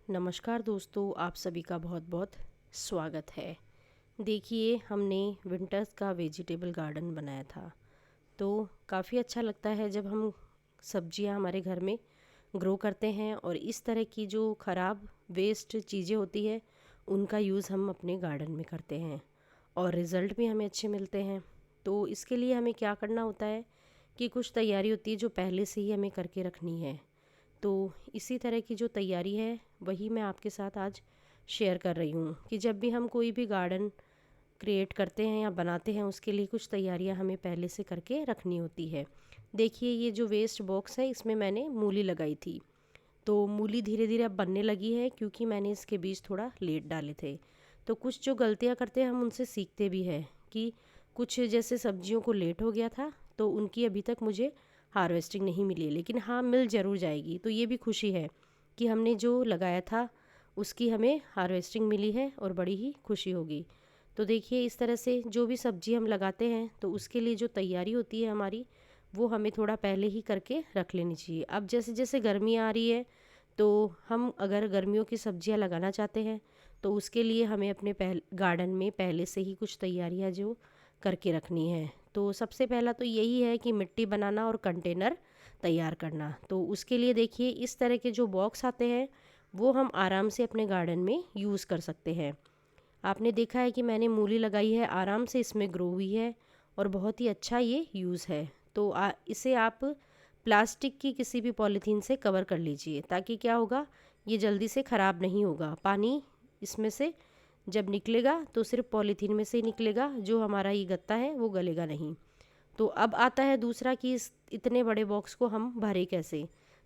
नमस्कार दोस्तों, आप सभी का बहुत बहुत स्वागत है। देखिए, हमने विंटर्स का वेजिटेबल गार्डन बनाया था। तो काफ़ी अच्छा लगता है जब हम सब्जियां हमारे घर में ग्रो करते हैं और इस तरह की जो ख़राब वेस्ट चीज़ें होती है उनका यूज़ हम अपने गार्डन में करते हैं और रिज़ल्ट भी हमें अच्छे मिलते हैं। तो इसके लिए हमें क्या करना होता है कि कुछ तैयारी होती है जो पहले से ही हमें करके रखनी है। तो इसी तरह की जो तैयारी है वही मैं आपके साथ आज शेयर कर रही हूँ कि जब भी हम कोई भी गार्डन क्रिएट करते हैं या बनाते हैं उसके लिए कुछ तैयारियां हमें पहले से करके रखनी होती है। देखिए, ये जो वेस्ट बॉक्स है इसमें मैंने मूली लगाई थी। तो मूली धीरे धीरे अब बनने लगी है क्योंकि मैंने इसके बीज थोड़ा लेट डाले थे। तो कुछ जो गलतियां करते हैं हम उनसे सीखते भी हैं कि कुछ जैसे सब्जियों को लेट हो गया था तो उनकी अभी तक मुझे हार्वेस्टिंग नहीं मिली है, लेकिन हाँ, मिल ज़रूर जाएगी। तो ये भी खुशी है कि हमने जो लगाया था उसकी हमें हार्वेस्टिंग मिली है और बड़ी ही खुशी होगी। तो देखिए, इस तरह से जो भी सब्जी हम लगाते हैं तो उसके लिए जो तैयारी होती है हमारी, वो हमें थोड़ा पहले ही करके रख लेनी चाहिए। अब जैसे जैसे गर्मी आ रही है तो हम अगर गर्मियों की सब्जियां लगाना चाहते हैं तो उसके लिए हमें अपने गार्डन में पहले से ही कुछ तैयारियां जो करके रखनी है। तो सबसे पहला तो यही है कि मिट्टी बनाना और कंटेनर तैयार करना। तो उसके लिए देखिए, इस तरह के जो बॉक्स आते हैं वो हम आराम से अपने गार्डन में यूज़ कर सकते हैं। आपने देखा है कि मैंने मूली लगाई है, आराम से इसमें ग्रो हुई है और बहुत ही अच्छा ये यूज़ है। तो इसे आप प्लास्टिक की किसी भी पॉलीथीन से कवर कर लीजिए ताकि क्या होगा, ये जल्दी से ख़राब नहीं होगा। पानी इसमें से जब निकलेगा तो सिर्फ पॉलीथीन में से ही निकलेगा, जो हमारा ये गत्ता है वो गलेगा नहीं। तो अब आता है दूसरा कि इस इतने बड़े बॉक्स को हम भरें कैसे।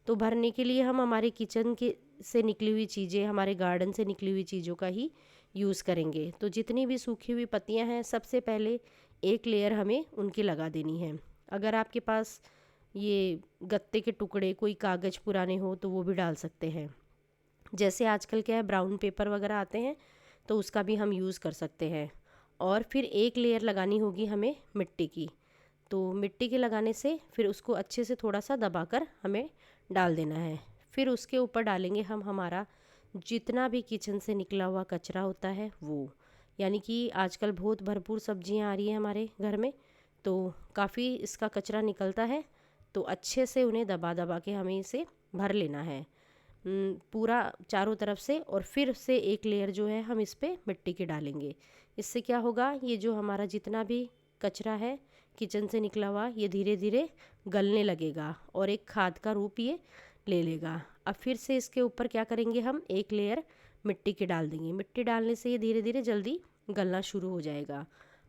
तो भरने के लिए हम हमारे किचन के से निकली हुई चीज़ें, हमारे गार्डन से निकली हुई चीज़ों का ही यूज़ करेंगे। तो जितनी भी सूखी हुई पत्तियां हैं सबसे पहले एक लेयर हमें उनकी लगा देनी है। अगर आपके पास ये गत्ते के टुकड़े, कोई कागज़ पुराने हो तो वो भी डाल सकते हैं। जैसे आजकल क्या है, ब्राउन पेपर वगैरह आते हैं तो उसका भी हम यूज़ कर सकते हैं। और फिर एक लेयर लगानी होगी हमें मिट्टी की। तो मिट्टी के लगाने से फिर उसको अच्छे से थोड़ा सा दबाकर हमें डाल देना है। फिर उसके ऊपर डालेंगे हम हमारा जितना भी किचन से निकला हुआ कचरा होता है वो। यानी कि आजकल बहुत भरपूर सब्जियां आ रही हैं हमारे घर में, तो काफ़ी इसका कचरा निकलता है। तो अच्छे से उन्हें दबा दबा के हमें इसे भर लेना है पूरा चारों तरफ से। और फिर से एक लेयर जो है हम इस पे मिट्टी की डालेंगे। इससे क्या होगा, ये जो हमारा जितना भी कचरा है किचन से निकला हुआ, ये धीरे धीरे गलने लगेगा और एक खाद का रूप ये ले लेगा। अब फिर से इसके ऊपर क्या करेंगे, हम एक लेयर मिट्टी की डाल देंगे। मिट्टी डालने से ये धीरे धीरे जल्दी गलना शुरू हो जाएगा।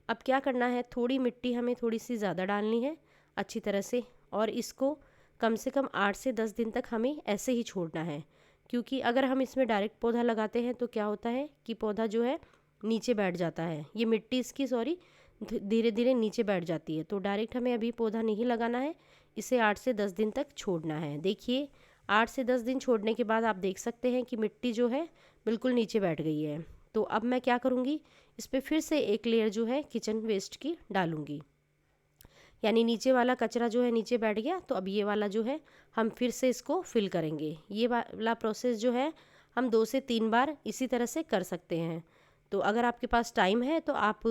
अब क्या करना है, थोड़ी मिट्टी हमें थोड़ी सी ज़्यादा डालनी है अच्छी तरह से, और इसको कम से कम 8 से 10 दिन तक हमें ऐसे ही छोड़ना है। क्योंकि अगर हम इसमें डायरेक्ट पौधा लगाते हैं तो क्या होता है कि पौधा जो है नीचे बैठ जाता है, ये मिट्टी इसकी सॉरी धीरे धीरे नीचे बैठ जाती है। तो डायरेक्ट हमें अभी पौधा नहीं लगाना है, इसे 8 से 10 दिन तक छोड़ना है। देखिए, 8 से 10 दिन छोड़ने के बाद आप देख सकते हैं कि मिट्टी जो है बिल्कुल नीचे बैठ गई है। तो अब मैं क्या करूँगी, इस पर फिर से एक लेयर जो है किचन वेस्ट की डालूँगी। यानी नीचे वाला कचरा जो है नीचे बैठ गया, तो अब ये वाला जो है हम फिर से इसको फिल करेंगे। ये वाला प्रोसेस जो है हम 2 से 3 बार इसी तरह से कर सकते हैं। तो अगर आपके पास टाइम है तो आप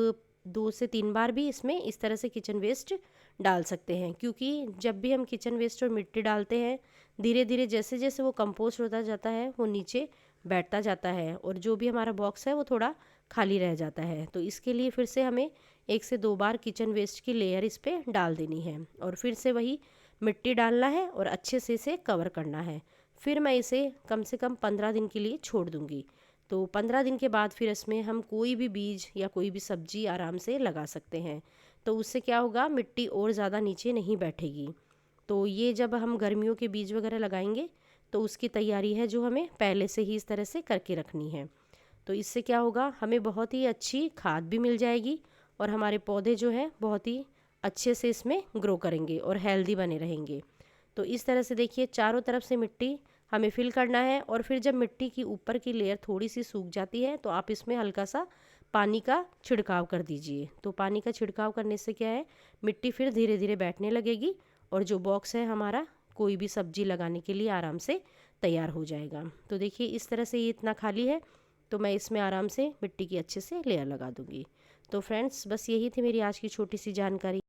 2 से 3 बार भी इसमें इस तरह से किचन वेस्ट डाल सकते हैं। क्योंकि जब भी हम किचन वेस्ट और मिट्टी डालते हैं, धीरे धीरे जैसे जैसे वो कंपोस्ट होता जाता है वो नीचे बैठता जाता है और जो भी हमारा बॉक्स है वो थोड़ा खाली रह जाता है। तो इसके लिए फिर से हमें 1 से 2 बार किचन वेस्ट की लेयर इस पर डाल देनी है और फिर से वही मिट्टी डालना है और अच्छे से इसे कवर करना है। फिर मैं इसे कम से कम 15 दिन के लिए छोड़ दूँगी। तो 15 दिन के बाद फिर इसमें हम कोई भी बीज या कोई भी सब्जी आराम से लगा सकते हैं। तो उससे क्या होगा, मिट्टी और ज़्यादा नीचे नहीं बैठेगी। तो ये जब हम गर्मियों के बीज वगैरह लगाएंगे तो उसकी तैयारी है जो हमें पहले से ही इस तरह से करके रखनी है। तो इससे क्या होगा, हमें बहुत ही अच्छी खाद भी मिल जाएगी और हमारे पौधे जो है बहुत ही अच्छे से इसमें ग्रो करेंगे और हेल्दी बने रहेंगे। तो इस तरह से देखिए, चारों तरफ से मिट्टी हमें फिल करना है और फिर जब मिट्टी की ऊपर की लेयर थोड़ी सी सूख जाती है तो आप इसमें हल्का सा पानी का छिड़काव कर दीजिए। तो पानी का छिड़काव करने से क्या है, मिट्टी फिर धीरे धीरे बैठने लगेगी और जो बॉक्स है हमारा कोई भी सब्जी लगाने के लिए आराम से तैयार हो जाएगा। तो देखिए इस तरह से ये इतना खाली है, तो मैं इसमें आराम से मिट्टी की अच्छे से लेयर लगा दूँगी। तो फ्रेंड्स बस यही थी मेरी आज की छोटी सी जानकारी।